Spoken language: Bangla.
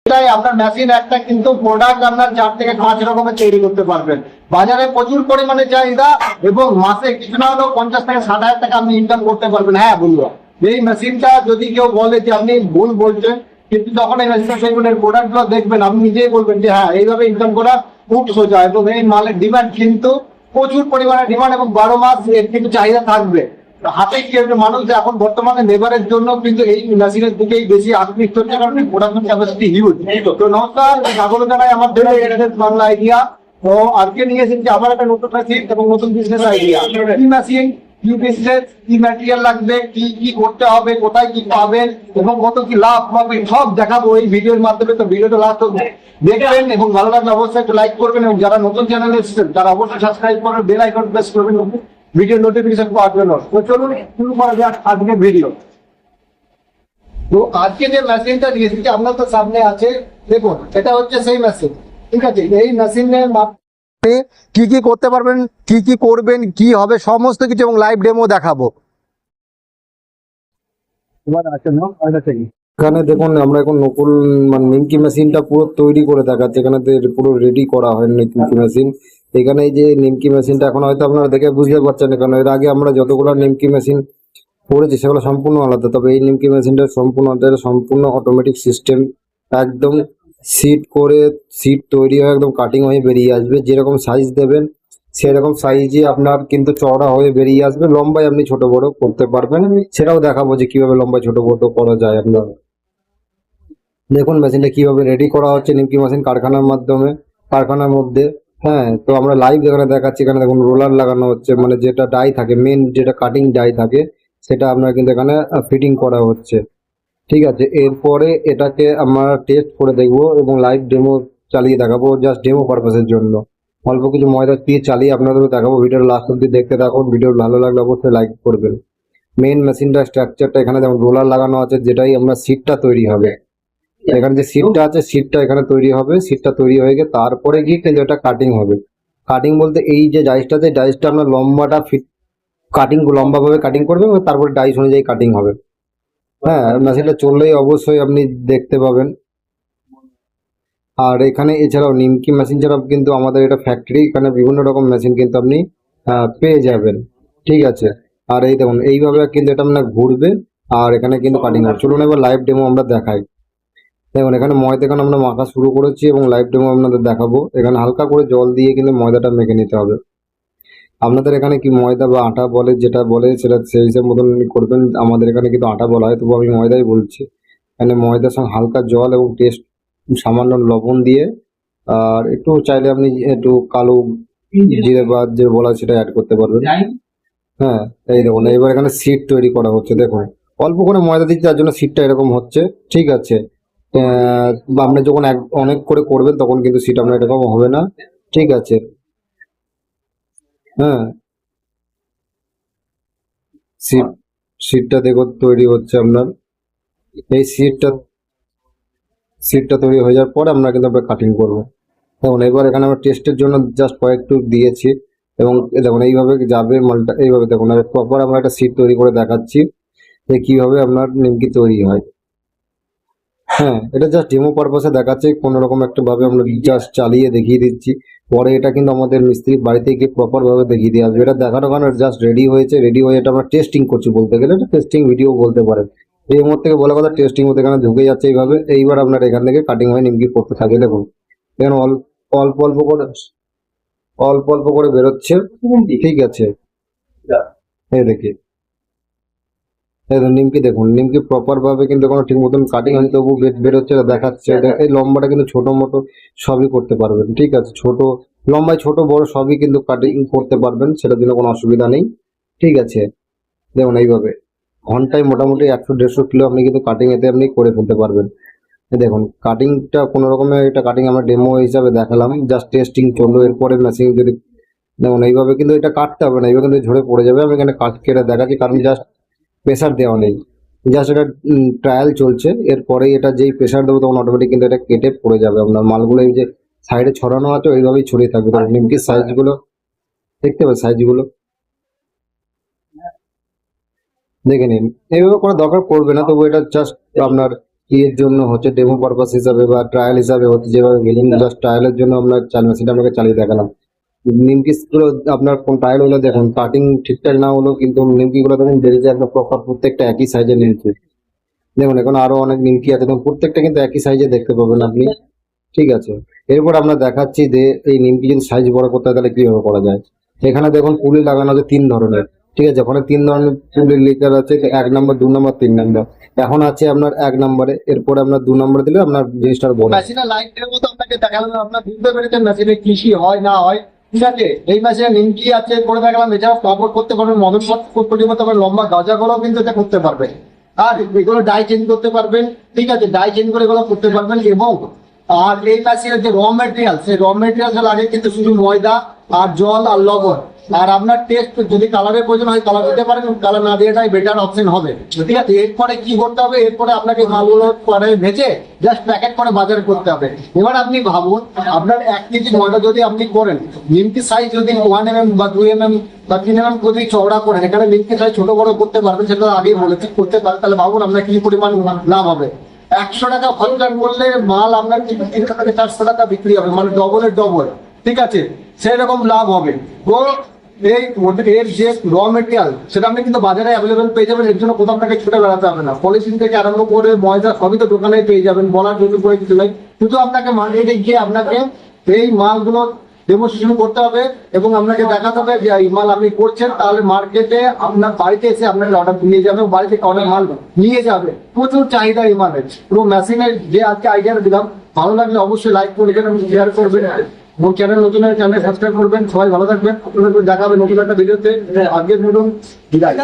এটাই আপনার মেশিন একটা কিন্তু প্রোডাক্ট আপনার 4 থেকে 5 রকমের তৈরি করতে পারবেন। বাজারে প্রচুর পরিমাণে চাহিদা এবং মাসে কিছু না হলেও 50 থেকে 60 হাজার টাকা আপনি ইনকাম করতে পারবেন। হ্যাঁ বন্ধুরা, এই মেশিনটা যদি কেউ বলে যে আপনি ভুল বলছেন, কিন্তু যখন এই মেশিনটা সেইগুলোর প্রোডাক্ট গুলো দেখবেন আপনি নিজেই বলবেন যে হ্যাঁ এইভাবে ইনকাম করা খুব সোজা। এবং এই মালের ডিমান্ড কিন্তু প্রচুর পরিমাণে ডিমান্ড এবং 12 মাস এর কিন্তু চাহিদা থাকবে। হাতে কি মানুষ এখন বর্তমানে লেবারের জন্য কিন্তু এই মেশিনের দিকেই বেশি আকৃষ্ট হচ্ছে, কারণ প্রোডাকশন ক্যাপাসিটি হিউজ। তো নমস্কার, স্বাগত জানাই আমার বাংলা আইডিয়া। তো আজকে নিয়ে এসেছি আবার একটা নতুন মেশিন এবং নতুন বিজনেস আইডিয়া। কি মেশিন, কি বিজনেস, কি ম্যাটেরিয়াল লাগবে, কি কি করতে হবে, কোথায় কি পাবেন এবং কত কি লাভ পাবেন সব দেখাবো এই ভিডিওর মাধ্যমে। তো ভিডিওটা লাস্ট দেখবেন এবং ভালো লাগলে অবশ্যই একটু লাইক করবেন এবং যারা নতুন চ্যানেলে এসেছেন তারা অবশ্যই সাবস্ক্রাইব করবেন, বেল আইকন প্রেস করবেন ভিডিও নোটিফিকেশন পাওয়ার জন্য। তো চলুন শুরু করা যাক আজকের ভিডিও। তো আজকে যে মেশিনটা দিয়েছি আপনার তো সামনে আছে, দেখুন এটা হচ্ছে সেই মেশিন। ঠিক আছে, এই মেশিনের মাধ্যমে কি কি করতে পারবেন, কি কি করবেন, কি হবে সমস্ত কিছু এবং লাইভ ডেমো দেখাবো। এখানে দেখুন আমরা এখন নকুল মানে নিমকি মেশিনটা পুরো তৈরি করে দেখাচ্ছি। এখানে পুরো রেডি করা হয় নিমকি মেশিন। এখানে এই যে নিমকি মেশিনটা এখন হয়তো আপনারা দেখে বুঝতে পারছেন, কারণ এর আগে আমরা যতগুলো নিমকি মেশিন করেছি সেগুলো সম্পূর্ণ আলাদা। তবে এই নিমকি মেশিনটা সম্পূর্ণ অটোমেটিক সিস্টেম, একদম সিট করে সিট তৈরি হয়ে একদম কাটিং হয়ে বেরিয়ে আসবে। যেরকম সাইজ দেবেন সেরকম সাইজে আপনার কিন্তু চওড়া হয়ে বেরিয়ে আসবে। লম্বায় আপনি ছোট বড় করতে পারবেন, সেটাও দেখাবো যে কিভাবে লম্বায় ছোট বড় করা যায়। আপনার দেখুন মেশিনটা কিভাবে রেডি করা হচ্ছে নিমকি মেশিন কারখানার মাধ্যমে, কারখানার মধ্যে। হ্যাঁ, তো আমরা লাইভ এখানে দেখাচ্ছি। এখানে দেখুন রোলার লাগানো হচ্ছে, মানে যেটা ডাই থাকে, মেন যেটা কাটিং ডাই থাকে সেটা আপনার কিন্তু এখানে ফিটিং করা হচ্ছে। ঠিক আছে, এরপরে এটাকে আমরা টেস্ট করে দেখবো এবং লাইভ ডেমো চালিয়ে দেখাবো, জাস্ট ডেমো পারপাসের জন্য। অল্প কিছু ময়দা দিয়ে চালিয়ে আপনাদেরও দেখাবো। ভিডিওর লাস্ট অব্দি দেখতে থাকুন। ভিডিও ভালো লাগলে অবশ্যই লাইক করবেন। মেন মেশিনটা স্ট্রাকচারটা এখানে যেমন রোলার লাগানো আছে, যেটাই আমরা সিটটা তৈরি হবে। এখানে যে সিটটা আছে সিটটা এখানে তৈরি হবে। সিটটা তৈরি হয়ে গিয়ে তারপরে গিয়ে কিন্তু এটা কাটিং হবে। কাটিং বলতে এই যে ডাইসটাতে, ডাইসটা আমরা লম্বাটা ফিট কাটিং লম্বাভাবে কাটিং করবেন এবং তারপরে ডাইস অনুযায়ী কাটিং হবে। হ্যাঁ, মেশিনটা চললেই অবশ্যই আপনি দেখতে পাবেন। আর এখানে এছাড়াও নিমকি মেশিন ছাড়াও কিন্তু আমাদের এটা ফ্যাক্টরি, এখানে বিভিন্ন রকম মেশিন কিন্তু আপনি পেয়ে যাবেন। ঠিক আছে, আর এই দেখুন এইভাবে কিন্তু এটা আপনার ঘুরবে আর এখানে কিন্তু কাটিং হবে। চলুন এবার লাইভ ডেমো আমরা দেখাই। দেখুন এখানে ময়দা এখন আমরা মাখা শুরু করেছি এবং লাইভ ডেমো আপনাদের দেখাবো। এখানে হালকা করে জল দিয়ে কিন্তু ময়দাটা মেখে নিতে হবে। আপনাদের এখানে কি ময়দা বা আটা বলে, যেটা বলে সেটা সেই হিসাব মতন করবেন। আমাদের এখানে কিন্তু আটা বলা হয়, তবু আমি ময়দাই বলছি। এখানে ময়দার সঙ্গে হালকা জল এবং টেস্ট সামান্য লবণ দিয়ে, আর একটু চাইলে আপনি একটু কালো জিরে বা যে বলা হয় সেটা অ্যাড করতে পারবেন। হ্যাঁ, এই দেখুন এবার এখানে সিট তৈরি করা হচ্ছে। দেখুন অল্প করে ময়দা দিচ্ছি, তার জন্য সিটটা এরকম হচ্ছে। ঠিক আছে, বা আপনি যখন অনেক করে করবেন তখন কিন্তু সিট আপনার এরকম হবে না। ঠিক আছে, হ্যাঁ সিট সিটটা দেখুন তৈরি হচ্ছে আপনার। এই সিটটা তৈরি হয়ে যাওয়ার পরে আমরা কিন্তু কাটিং করবো। দেখুন এবার এখানে আমরা টেস্টের জন্য জাস্ট কয়েকটু দিয়েছি এবং দেখুন এইভাবে যাবে মালটা। এইভাবে দেখুন আর প্রপার আমরা একটা সিট তৈরি করে দেখাচ্ছি যে কিভাবে আপনার নিমকি তৈরি হয়। হ্যাঁ, এটা জাস্ট ডেমো পারপাসে দেখাচ্ছে, কোনো রকম একটা ভাবে আমরা জাস্ট চালিয়ে দেখিয়ে দিচ্ছি। পরে এটা কিন্তু আমাদের মিস্ত্রি বাড়িতে গিয়ে প্রপার ভাবে দেখিয়ে দিয়ে আসবে। এটা দেখানো কারণ জাস্ট রেডি হয়েছে, রেডি হয়ে এটা আমরা টেস্টিং করছি বলতে গেলে। এটা টেস্টিং ভিডিও বলতে পারেন। এই মুহূর্ত থেকে বলা কথা টেস্টিং মধ্যে এখানে ঢুকে যাচ্ছে এইভাবে। এইবার আপনার এখান থেকে কাটিং হয়ে নিমকি করতে থাকে। দেখুন এখানে অল্প অল্প করে অল্প অল্প করে বেরোচ্ছে। ঠিক আছে, এই দেখি নিমকি দেখুন, নিমকি প্রপার ভাবে কিন্তু কোনো ঠিক মতন কাটিং হয়নি, তবু বেরোচ্ছে, দেখাচ্ছে। এই লম্বাটা কিন্তু ছোট মোটো সবই করতে পারবেন। ঠিক আছে, ছোট লম্বায় ছোট বড় সবই কিন্তু কাটিং করতে পারবেন, সেটার জন্য কোনো অসুবিধা নেই। ঠিক আছে, দেখুন এইভাবে ঘন্টায় মোটামুটি 100-150 কিলো আপনি কিন্তু কাটিং এতে আপনি করে ফেলতে পারবেন। দেখুন কাটিংটা কোনো রকমের, এটা কাটিং আমরা ডেমো হিসাবে দেখালাম, জাস্ট টেস্টিং চললো। এরপরে মেশিন যদি দেখুন এইভাবে কিন্তু এটা কাটতে হবে না, এইভাবে কিন্তু ঝরে পড়ে যাবে। আমি এখানে কেটে দেখাচ্ছি কারণ জাস্ট প্রেসার দেওয়া নেই, জাস্ট এটা ট্রায়াল চলছে। এরপরে এটা যেই প্রেসার দেবো তখন অটোমেটিক কিন্তু এটা কেটে পড়ে যাবে। আপনার মালগুলো এই যে সাইডে ছড়ানো আছে ওইভাবেই ছড়িয়ে থাকবে। তখন নিমকির সাইজগুলো দেখতে পাবেন, সাইজগুলো দেখে নিন। এইভাবে করার দরকার পড়বে না, তবু এটা জাস্ট আপনার এর জন্য হচ্ছে ডেমো পারপাস হিসাবে বা ট্রায়াল হিসাবে হচ্ছে, যেভাবে গেলিং জাস্ট ট্রায়ালের জন্য আমরা মেশিনটা আপনাকে চালিয়ে দেখালাম। নিমকি গুলো আপনার কোন ট্রায়াল হলে দেখুন কাটিং ঠিকঠাক না হলেও কিন্তু নিমকি গুলো দেখুন বেরিয়েছে একদম প্রপার, প্রত্যেকটা একই সাইজের নিমকি। দেখুন এখন আরো অনেক নিমকি আছে, দেখুন প্রত্যেকটা কিন্তু একই সাইজে দেখতে পাবেন আপনি। ঠিক আছে, এরপর আমরা দেখাচ্ছি যে এই নিমকি যদি সাইজ বড় করতে হয় তাহলে কিভাবে করা যায়। এখানে দেখুন পুলি লাগানো আছে 3 ধরনের। ঠিক আছে, ওখানে 3 ধরনের পুলি লিটার আছে, 1 নম্বর, 2 নম্বর, 3 নম্বর। এখন আছে আপনার 1 নম্বরে, এরপরে আপনার 2 নম্বরে দিলে আপনার জিনিসটার বড়। মেশিনের লাইটের মতো আপনাকে দেখালাম, আপনার বুঝতে পেরেছেন মেশিনে কি কি হয় না হয়। ঠিক আছে, এই মেশিনে নিমকি আছে করে দেখালাম, এছাড়াও কাপড় করতে পারবেন, মদন পর্যন্ত আবার লম্বা গাজাগুলো কিন্তু এটা করতে পারবেন। আর এগুলো ডাই চেঞ্জ করতে পারবেন। ঠিক আছে, ডাই চেঞ্জ করে এগুলো করতে পারবেন। এবং আর এই মেশিনের যে র মেটেরিয়াল, সেই র মেটেরিয়াল লাগে কিন্তু শুধু ময়দা আর জল আর লবণ। আর আপনার টেস্ট যদি কালারের প্রয়োজন হয় কালার দিতে পারেন, কালার না দেওয়াটাই বেটার অপশন হবে। ঠিক আছে, এরপরে কি করতে হবে, এরপরে আপনাকে মালগুলো পরে ভেজে জাস্ট প্যাকেট করে বাজারে করতে হবে। এবার আপনি ভাবুন, আপনার 1 কেজি ময়দা যদি আপনি করেন, নিমকি সাইজ যদি 1 mm বা 2 mm বা 3 mm যদি চওড়া করেন, এখানে নিমকি সাইজ ছোট বড় করতে পারবেন, সেটা আগে বলেছি করতে পারেন। তাহলে ভাবুন আপনার কি পরিমাণ লাভ হবে। 100 টাকা খরচা করলে মাল আপনার 3 টাকা থেকে 400 টাকা বিক্রি হবে, মানে ডবলের ডবল। ঠিক আছে, সেই রকম লাভ হবে। তো এই এর যে র মেটেরিয়াল সেটা আপনি কিন্তু বাজারে অ্যাভেলেবেল পেয়ে যাবেন, এর জন্য কোথাও আপনাকে ছুটে বেড়াতে হবে না। পলিথিন থেকে আরম্ভ করে ময়দা সবই তো দোকানে পেয়ে যাবেন, বলার জন্য করে কিছু নাই। শুধু আপনাকে মার্কেটে গিয়ে আপনাকে এই মালগুলো ডেমোস্ট্রেশন করতে হবে এবং আপনাকে দেখাতে হবে যে এই মাল আপনি করছেন, তাহলে মার্কেটে আপনার বাড়িতে এসে আপনাকে অর্ডার নিয়ে যাবে, বাড়ি থেকে অনেক মাল নিয়ে যাবে। প্রচুর চাহিদা এই মালের। পুরো মেশিনের যে আজকে আইডিয়াটা দিলাম, ভালো লাগলে অবশ্যই লাইক করবেন, শেয়ার করবেন এবং চ্যানেল নতুন চ্যানেল সাবস্ক্রাইব করবেন। সবাই ভালো থাকবেন, দেখাবে নতুন একটা ভিডিওতে। আজকের মতন বিদায়।